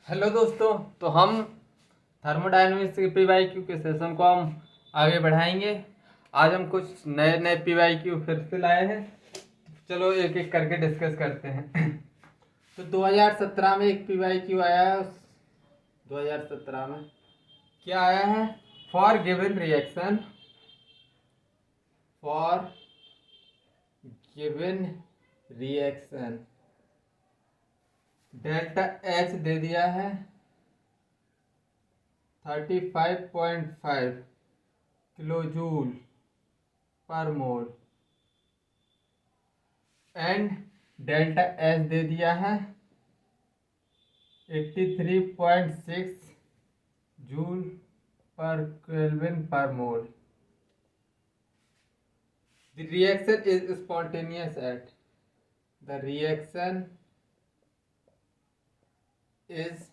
Hello दोस्तों। तो हम थर्मोडायनेमिक्स के पीवाईक्यू के सेशन को हम आगे बढ़ाएंगे। आज हम कुछ नए नए पीवाईक्यू फिर से लाए हैं। चलो एक एक करके डिस्कस करते हैं। तो 2017 में एक पीवाईक्यू आया है। 2017 में क्या आया है? For given reaction, for given reaction delta H दे दिया है 35.5 kilojoule per mole and delta H दे दिया है 83.6 joule per kelvin per mole. The reaction is spontaneous at the reaction is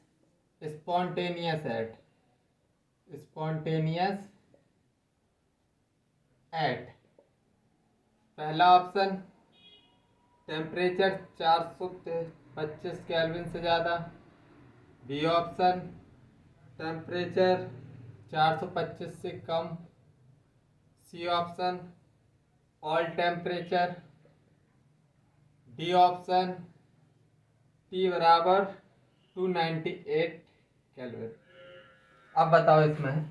spontaneous at पहला ऑप्शन टेम्परेचर 425 केल्विन से ज़्यादा, B option temperature 425 से कम, C option all temperature, D option T बराबर 298 kelvin. अब बताओ इसमें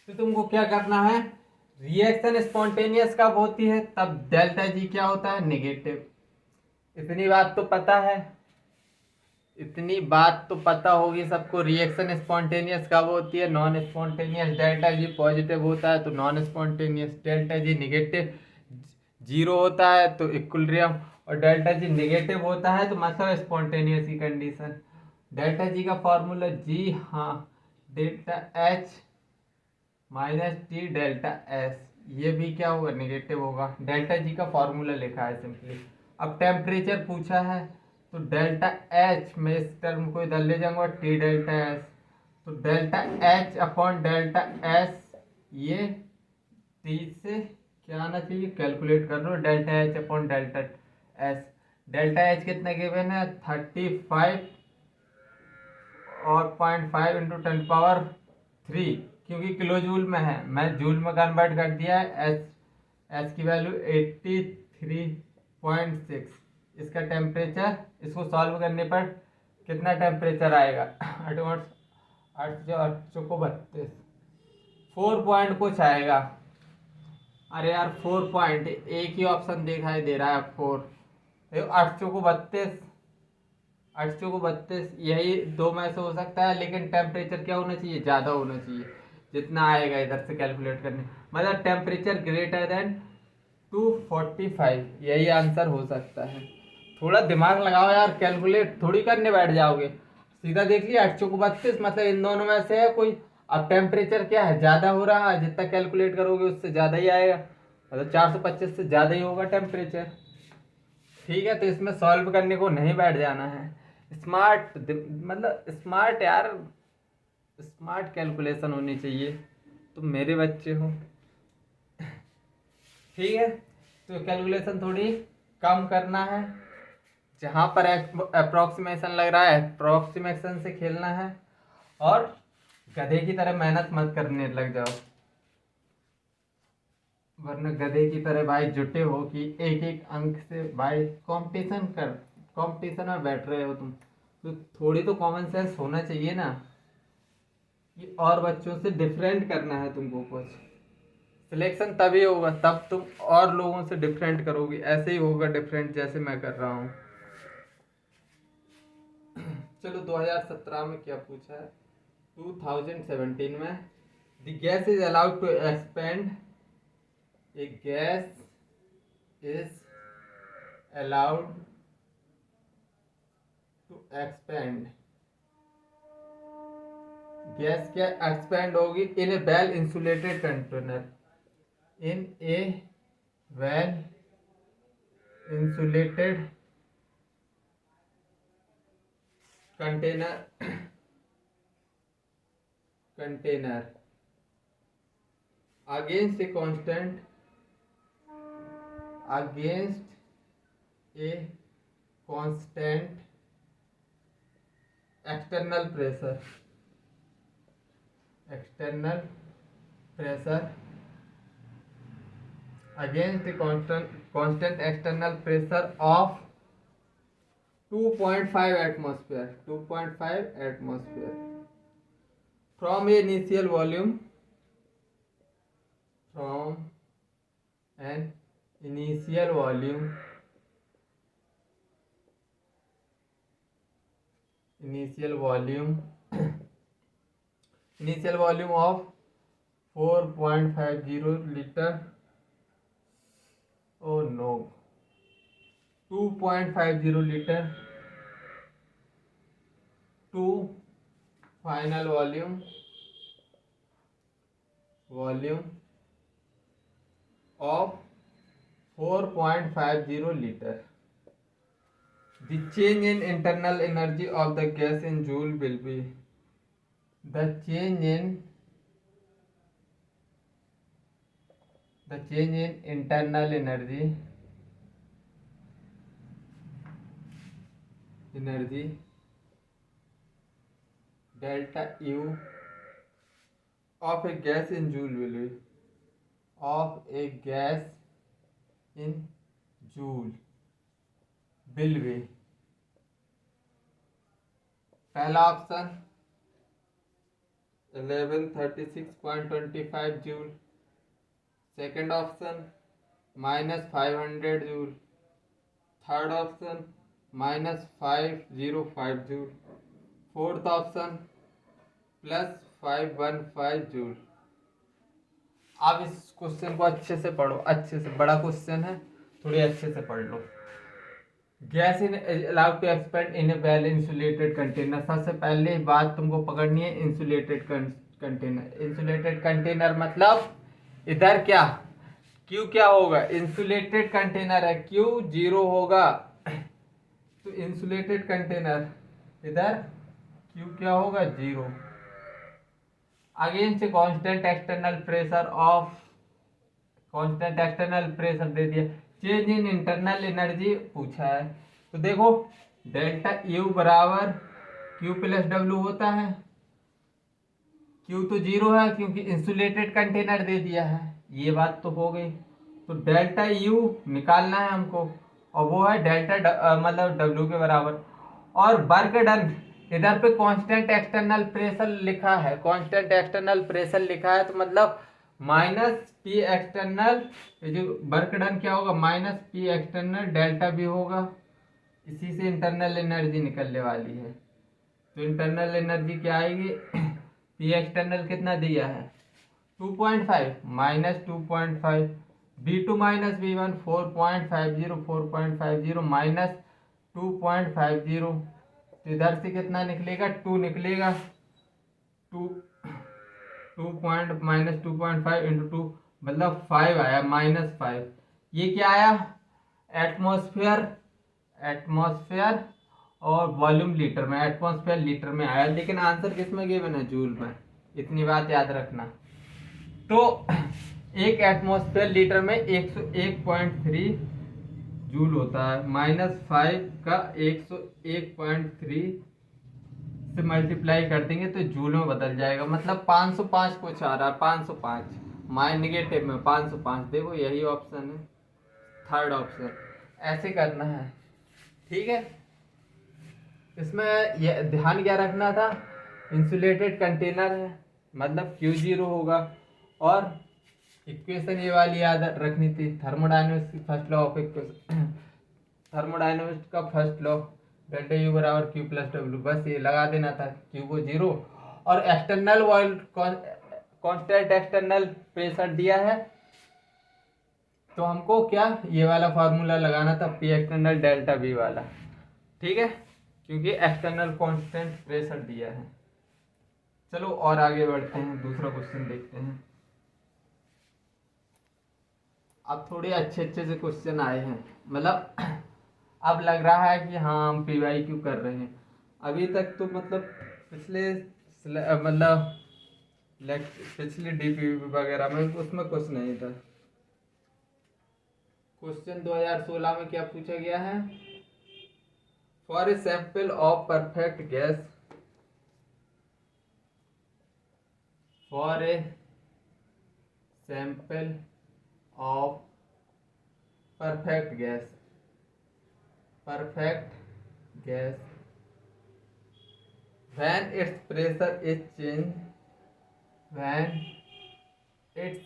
तो तुमको क्या करना है। रिएक्शन स्पॉन्टेनियस कब होती है? तब डेल्टा जी क्या होता है? नेगेटिव। इतनी बात तो पता है, इतनी बात तो पता होगी सबको। रिएक्शन स्पॉन्टेनियस कब होती है? Non spontaneous delta G positive होता है तो non spontaneous, delta G negative zero होता है तो इक्विलिब्रियम, और डेल्टा जी नेगेटिव होता है तो मतलब स्पॉन्टेनियस की कंडीशन। डेल्टा जी का फॉर्मूला जी, हाँ, delta H minus T delta S, ये भी क्या होगा? नेगेटिव होगा। डेल्टा जी का फॉर्मूला लिखा है सिंपली। अब टेम्परेचर पूछा है तो डेल्टा एच में इस टर्म को इधर ले जाऊंगा, टी डेल्टा एस, तो delta H upon delta S, ये 30 से क्या आना चाहिए? कैलकुलेट कर लो। Delta H upon delta S, delta H कितना गिवन है? 35 और 0.5 इंटू 10 पावर 3, क्योंकि किलो जूल में है, मैं जूल में कन्वर्ट कर दिया है। एच एच की वैल्यू 83.6। इसका टेम्परेचर, इसको सॉल्व करने पर कितना टेम्परेचर आएगा? 8 4 पॉइंट कुछ आएगा। अरे यार 4 पॉइंट, एक ही ऑप्शन दिखाई दे रहा है 4। 8 चौको बत्तीस, यही दो में से हो सकता है, लेकिन टेम्परेचर क्या होना चाहिए? ज़्यादा होना चाहिए। जितना आएगा इधर से कैलकुलेट करने, मतलब टेम्परेचर ग्रेटर देन 245, यही आंसर हो सकता है। थोड़ा दिमाग लगाओ यार, कैलकुलेट थोड़ी करने बैठ जाओगे। सीधा देख लिया 8 चौको 32, मतलब इन दोनों में से है कोई। अब टेम्परेचर क्या है? ज़्यादा हो रहा है, जितना कैलकुलेट करोगे उससे ज़्यादा ही आएगा, मतलब 425 से ज़्यादा ही होगा टेम्परेचर। ठीक है, तो इसमें सॉल्व करने को नहीं बैठ जाना है। स्मार्ट मतलब स्मार्ट यार, स्मार्ट कैलकुलेशन होनी चाहिए। तुम मेरे बच्चे हो। ठीक है, तो कैलकुलेशन थोड़ी कम करना है। जहाँ पर अप्रोक्सीमेशन लग रहा है अप्रोक्सीमेशन से खेलना है, और गधे की तरह मेहनत मत करने लग जाओ, वरना गधे की तरह भाई जुटे हो कि एक एक अंक से भाई कंपटीशन में बैठ रहे हो तुम, तो थोड़ी तो कॉमन सेंस होना चाहिए ना, कि और बच्चों से डिफरेंट करना है तुमको कुछ। सिलेक्शन तभी होगा तब तुम और लोगों से डिफरेंट करोगे, ऐसे ही होगा डिफरेंट जैसे मैं कर रहा हूँ। चलो 2017 में क्या पूछा है? 2017 में the gas is allowed to expand, a gas is allowed to expand, gas क्या एक्सपेंड होगी? In a well insulated container, in a well insulated container against a constant, against a constant external pressure against the constant external pressure of 2.5 atmosphere from an initial volume initial volume of 4.50 liter. Oh no, 2.50 liter to final volume of 4.50 liter. The change in internal energy of the gas in joule will be the change in internal energy delta U of a gas in joule will be पहला option 1136.25 joule, second option -500 joule, third option -505 joule, fourth option +515 joule. आप इस question को अच्छे से पढ़ो, अच्छे से, बड़ा क्वेश्चन है, थोड़ी अच्छे से पढ़ लो। Gas in allowed to expand in a well insulated container. सबसे पहले बात तुमको पकड़नी है इंसुलेटेड कंटेनर। इंसुलेटेड कंटेनर मतलब इधर क्या क्यू क्या होगा, इंसुलेटेड कंटेनर है, क्यू 0 होगा, तो इंसुलेटेड कंटेनर इधर क्यू क्या होगा 0। अगेंस्ट कांस्टेंट एक्सटर्नल प्रेशर दे दिया। चेंज इन इंटरनल एनर्जी पूछा है, तो देखो डेल्टा यू बराबर क्यू प्लस डब्ल्यू होता है। क्यू तो 0 है क्योंकि इंसुलेटेड कंटेनर दे दिया है, ये बात तो हो गई। तो डेल्टा यू निकालना है हमको, और वो है डेल्टा मतलब डब्ल्यू के बराबर। और वर्क डन इधर पे कांस्टेंट एक्सटर्नल प्रेशर लिखा है, कांस्टेंट एक्सटर्नल प्रेशर लिखा है, तो मतलब -P एक्सटर्नल, जो वर्क डन क्या होगा -P एक्सटर्नल डेल्टा भी होगा। इसी से इंटरनल एनर्जी निकलने वाली है, तो इंटरनल एनर्जी क्या आएगी P एक्सटर्नल कितना दिया है 2.5 -2.5 V2 - V1 4.50 -2.50, तो इधर से कितना निकलेगा 2 निकलेगा, 2.5 इंटू 2 मतलब 5 आया, -5। ये क्या आया एटमॉस्फेयर और वॉल्यूम लीटर में, एटमॉस्फेयर लीटर में आया, लेकिन आंसर किस में गिवन है जूल में, इतनी बात याद रखना। तो एक एटमॉस्फेयर लीटर में 101.3 जूल होता है, -5 का 101.3 से मल्टीप्लाई कर देंगे तो जूल में बदल जाएगा, मतलब 505 कुछ आ रहा है, 505 माइन नेगेटिव में 505। देखो यही ऑप्शन है, थर्ड ऑप्शन, ऐसे करना है, ठीक है। इसमें ये ध्यान क्या रखना था, इंसुलेटेड कंटेनर है मतलब Q0 होगा, और इक्वेशन ये वाली याद रखनी थी, थर्मोडायनेमिक्स की first law of equation, thermodynamics का फर्स्ट लॉ, डेल्टा यू बराबर क्यू प्लस डब्ल्यू, बस ये लगा देना था, क्यू को 0। और एक्सटर्नल कांस्टेंट एक्सटर्नल प्रेशर दिया है, तो हमको क्या ये वाला फार्मूला लगाना था, पी एक्सटर्नल डेल्टा बी वाला, ठीक है, क्योंकि एक्सटर्नल कांस्टेंट प्रेशर दिया है। चलो और आगे बढ़ते हैं, दूसरा क्वेश्चन देखते हैं। अब थोड़े अच्छे अच्छे से क्वेश्चन आए हैं, मतलब अब लग रहा है कि हाँ हम PYQ कर रहे हैं। अभी तक तो मतलब पिछले DPV वगैरह में उसमें कुछ नहीं था। क्वेश्चन 2016 में क्या पूछा गया है, for a sample of perfect gas for a sample of perfect gas when its pressure is changed when its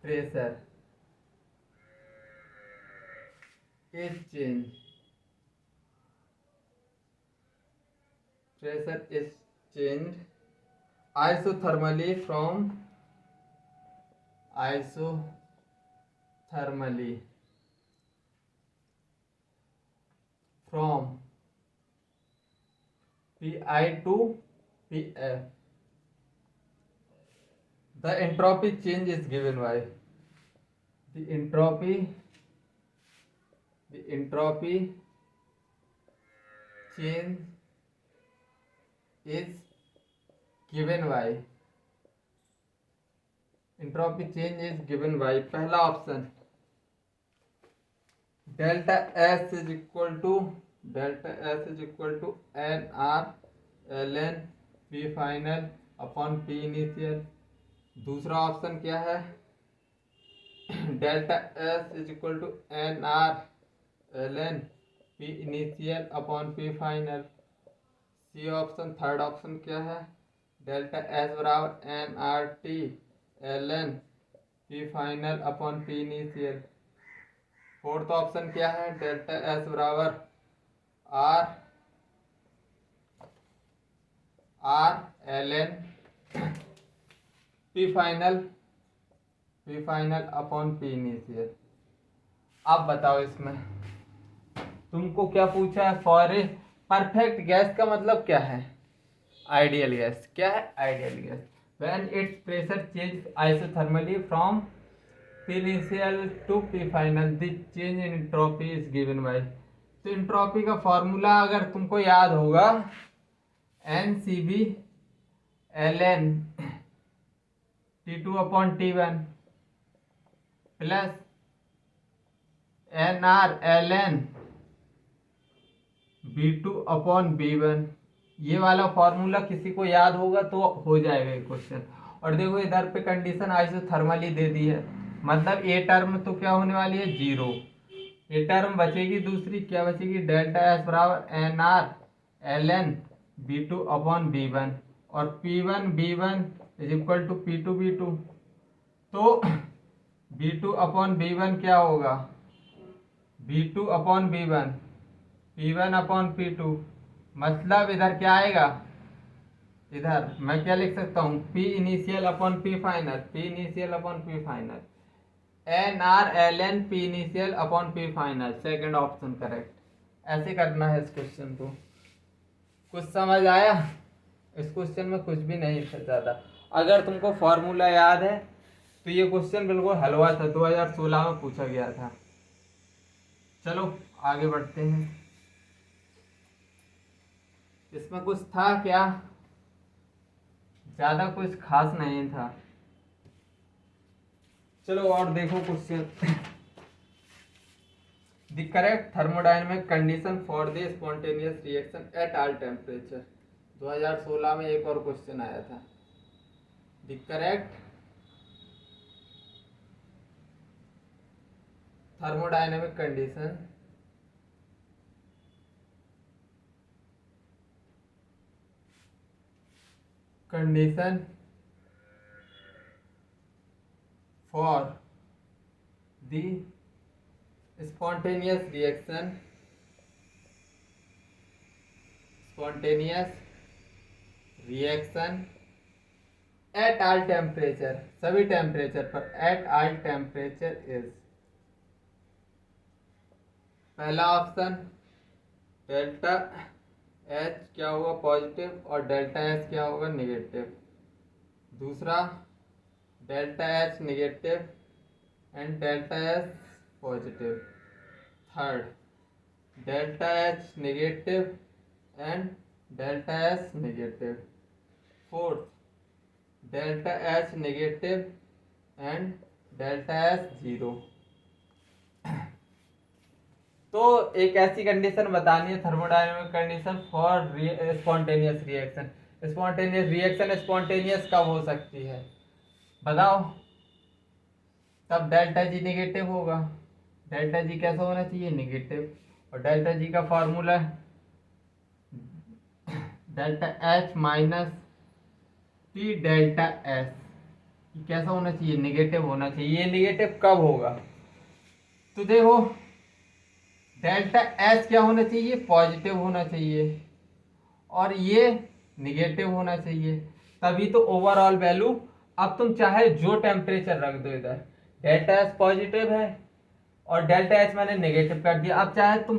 pressure is changed isothermally from Pi to Pf. The entropy change is given by the entropy change is given by पहला option delta S is equal to NR ln P final upon P initial. दूसरा option क्या है, delta S is equal to NR ln P initial upon P final. C option third option क्या है, delta S बराबर NRT ln P final upon P initial. Fourth option क्या है, delta S बराबर R ln P final upon P initial. अब बताओ इसमें तुमको क्या पूछा है, फॉर ए परफेक्ट गैस का मतलब क्या है, आइडियल गैस। क्या है ideal gas, when it's pressure change isothermally from P initial to P final, the change in entropy is given by। तो इंट्रोपी का फॉर्मूला अगर तुमको याद होगा, NCB ln T2 upon T1 plus NR ln B2 upon B1। ये वाला formula किसी को याद होगा तो हो जाएगा ये क्वेश्चन। और देखो इधर पे कंडीशन आइसोथर्मली दे दी है, मतलब ए टर्म तो क्या होने वाली है, जीरो। ए टर्म बचेगी, दूसरी क्या बचेगी, डेल्टा एस बराबर NR ln B2 upon B1 और P1 B1 is equal to P2 B2। तो B2 अपॉन B1 क्या होगा, B2 upon B1 P1 upon P2। मतलब इधर क्या आएगा, इधर मैं क्या लिख सकता हूँ, P initial upon P final, P initial upon P final, NR ln P initial upon P final. Second option correct. ऐसे करना है इस क्वेश्चन को। कुछ समझ आया, इस क्वेश्चन में कुछ भी नहीं था ज़्यादा। अगर तुमको फॉर्मूला याद है तो ये क्वेश्चन बिल्कुल हलवा था, 2016 में पूछा गया था। चलो आगे बढ़ते हैं। इसमें कुछ था क्या, ज़्यादा कुछ खास नहीं था। चलो और देखो question. The correct thermodynamic condition for the spontaneous reaction at all temperature. 2016 में एक और क्वेश्चन आया था। The correct thermodynamic condition for the spontaneous reaction at all temperature, सभी टेम्परेचर पर, at all temperature is। पहला ऑप्शन डेल्टा H क्या होगा पॉजिटिव और डेल्टा S क्या होगा नेगेटिव। दूसरा delta H negative and delta S positive. Third delta H negative and delta S negative. Fourth delta H negative and delta S zero. तो एक ऐसी कंडीशन बतानी है thermodynamic condition for spontaneous reaction spontaneous reaction spontaneous कब हो सकती है बताओ। तब डेल्टा जी निगेटिव होगा। डेल्टा जी कैसा होना चाहिए, निगेटिव। और डेल्टा जी का formula delta H minus T delta S, कैसा होना चाहिए, निगेटिव होना चाहिए। ये निगेटिव कब होगा, तो देखो डेल्टा एस क्या होना चाहिए, पॉजिटिव होना चाहिए, और ये निगेटिव होना चाहिए, तभी तो ओवरऑल वैल्यू। अब तुम चाहे जो टेम्परेचर रख दो इधर, डेल्टा एस पॉजिटिव है और डेल्टा एच मैंने नेगेटिव कर दिया। अब चाहे तुम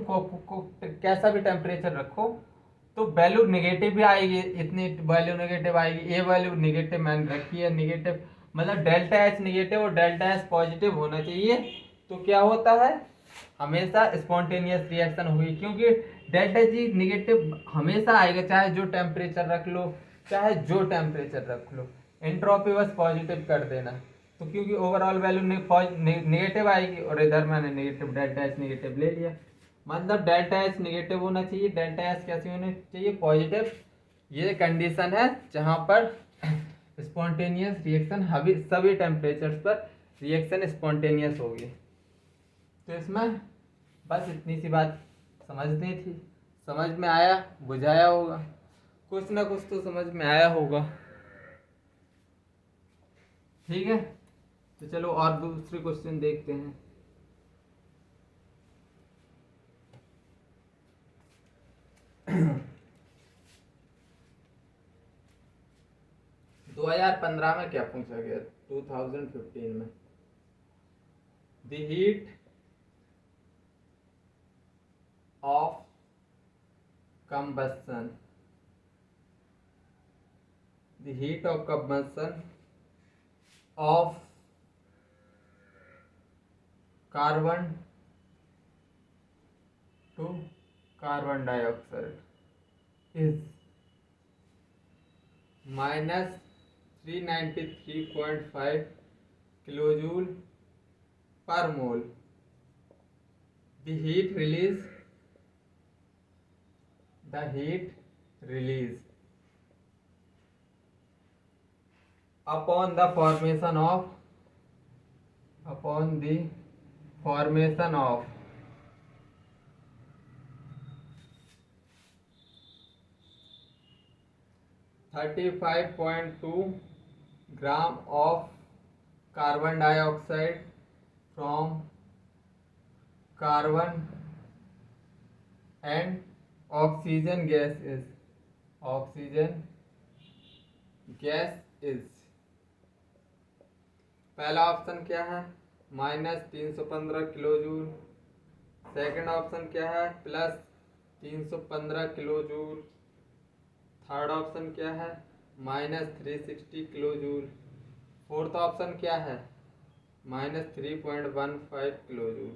कैसा भी टेम्परेचर रखो तो वैल्यू नेगेटिव भी आएगी, इतनी वैल्यू नेगेटिव आएगी। ये वैल्यू नेगेटिव मैंने रखी है, नेगेटिव मतलब डेल्टा एच नेगेटिव और डेल्टा एच पॉजिटिव होना चाहिए। तो क्या होता है, हमेशा स्पॉन्टेनियस रिएक्शन होगी, क्योंकि डेल्टा जी निगेटिव हमेशा आएगा, चाहे जो टेम्परेचर रख लो, चाहे जो टेम्परेचर रख लो। एंट्रोपी बस पॉजिटिव कर देना, तो क्योंकि ओवरऑल वैल्यू नेगेटिव आएगी, और इधर मैंने नेगेटिव डेल्टा एच नेगेटिव ले लिया, मतलब डेल्टा एच नेगेटिव होना चाहिए, डेल्टा एच कैसी होनी चाहिए, पॉजिटिव। ये कंडीशन है जहाँ पर स्पॉन्टेनियस रिएक्शन सभी टेम्परेचर्स पर रिएक्शन स्पॉन्टेनियस होगी। तो इसमें बस इतनी सी बात समझनी थी, समझ में आया, बुझाया होगा, कुछ ना कुछ तो समझ में आया होगा। ठीक है, तो चलो और दूसरे क्वेश्चन देखते हैं। दो 2015 में क्या पूछा गया, 2015 में the heat of combustion, the heat of combustion of carbon to carbon dioxide is minus 393.5 kilojoule per mole. The heat release upon the formation of 35.2 gram of carbon dioxide from carbon and oxygen gas is पहला option क्या है, -315 kilo joule. Second option क्या है, +315 kilo joule. Third option क्या है, -360 kilo joule. Fourth option क्या है, -3.15 kilo joule.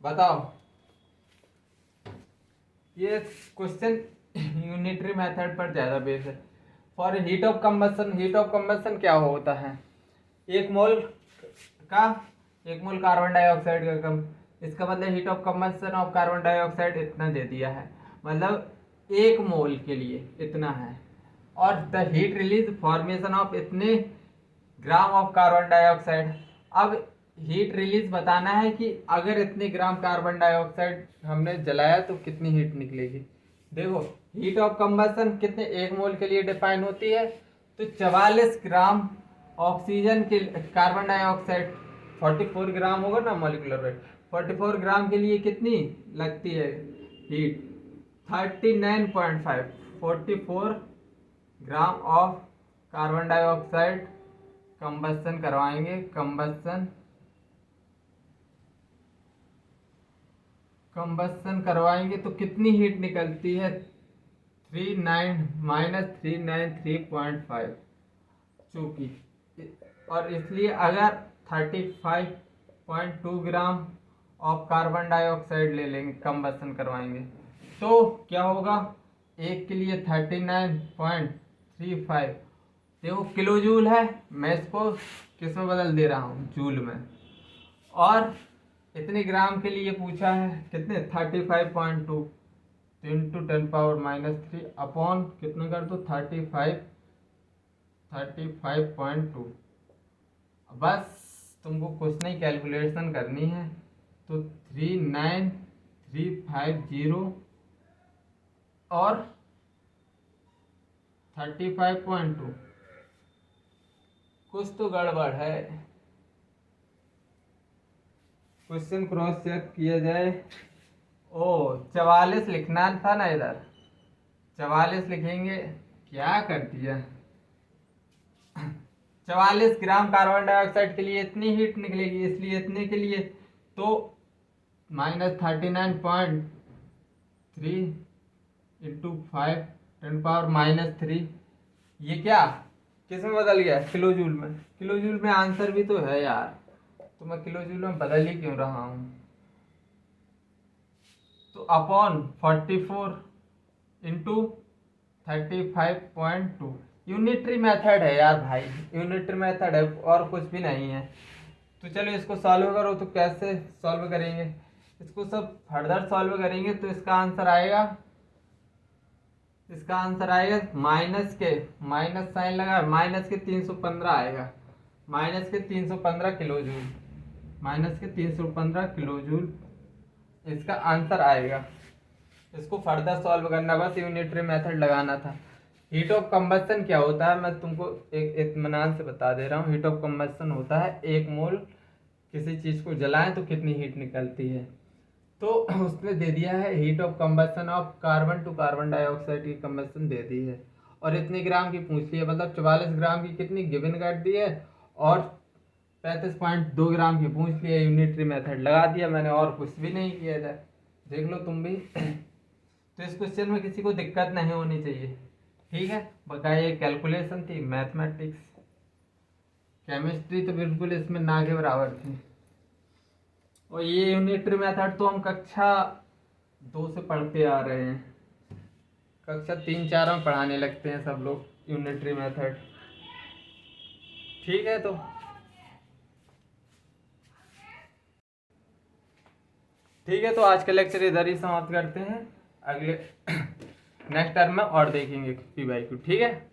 बताओ, ये क्वेश्चन यूनिटरी मेथड पर ज़्यादा बेस है। फॉर हीट ऑफ कंबशन क्या होता है, एक मोल कार्बन डाइऑक्साइड का कम, इसका मतलब heat of combustion of carbon dioxide इतना दे दिया है, मतलब एक मोल के लिए इतना है। और the heat release formation of इतने ग्राम ऑफ कार्बन डाइऑक्साइड। अब हीट रिलीज बताना है कि अगर इतने ग्राम कार्बन डाइऑक्साइड हमने जलाया तो कितनी हीट निकलेगी। देखो हीट ऑफ कंबशन कितने, एक मोल के लिए डिफाइन होती है, तो 44 ग्राम ऑक्सीजन के कार्बन डाइऑक्साइड 44 ग्राम होगा ना मॉलिक्यूलर वेट, 44 ग्राम के लिए कितनी लगती है heat, 44 gram of carbon dioxide combustion करवाएंगे, कंबशन करवाएंगे तो कितनी हीट निकलती है, -393.5, चूंकि और इसलिए अगर 35.2 ग्राम ऑफ कार्बन डाइऑक्साइड ले लेंगे, कंबशन करवाएंगे, तो क्या होगा, एक के लिए 39.35, देखो किलो जूल है, मैं इसको किस में बदल दे रहा हूँ, जूल में। और इतने ग्राम के लिए पूछा है, कितने 35.2, तो इंटू 10⁻³ अपॉन कितना कर दो 35.2। बस तुमको कुछ नहीं कैलकुलेशन करनी है, तो 39350 और 35.2, कुछ तो गड़बड़ है। क्वेश्चन क्रॉस चेक किया जाए। ओ 44 लिखना था ना, इधर 44 लिखेंगे, क्या कर दिया। 44 ग्राम कार्बन डाइऑक्साइड के लिए इतनी हीट निकलेगी, इसलिए इतने के लिए तो -39.3 इंटू 5 10⁻³ ये क्या किस में बदल गया, किलो जूल में। किलो जूल में आंसर भी तो है यार, तो मैं किलो जूल में बदल ही क्यों रहा हूँ। तो अपॉन 44 इंटू 35.2 यूनिटरी मेथड है यार भाई, यूनिटरी मेथड है और कुछ भी नहीं है। तो चलो इसको सॉल्व करो। तो कैसे सॉल्व करेंगे इसको, सब फर्दर सॉल्व करेंगे तो इसका आंसर आएगा माइनस साइन लगा -315 आएगा, -315 किलो जूल, -315 किलो जूल इसका आंसर आएगा। इसको फर्दर सॉल्व करना, बस यूनिटरी मेथड लगाना था। हीट ऑफ कंबस्शन क्या होता है मैं तुमको एक इत्मीनान से बता दे रहा हूँ। हीट ऑफ कंबस्शन होता है 1 मोल किसी चीज़ को जलाएं तो कितनी हीट निकलती है। तो उसने दे दिया है heat of combustion of carbon to carbon dioxide की कंबस्शन दे दी है, और इतने ग्राम की पूछ ली है, मतलब 44 ग्राम की कितनी गिवन कर दी है, और 35.2 ग्राम की पूछ ली है। यूनिटरी मेथड लगा दिया मैंने, और कुछ भी नहीं किया इधर, देख लो तुम भी। तो इस क्वेश्चन में किसी को दिक्कत नहीं होनी चाहिए, ठीक है। बकाया कैलकुलेशन थी, मैथमेटिक्स, केमिस्ट्री तो बिल्कुल इसमें ना के बराबर थी। और ये यूनिटरी मेथड तो हम कक्षा 2 से पढ़ते आ रहे हैं, कक्षा 3 4 में पढ़ाने लगते हैं सब लोग यूनिटरी मेथड, ठीक है। तो ठीक है, तो आज का लेक्चर इधर ही समाप्त करते हैं। अगले नेक्स्ट टर्म में और देखेंगे P/Q, ठीक है।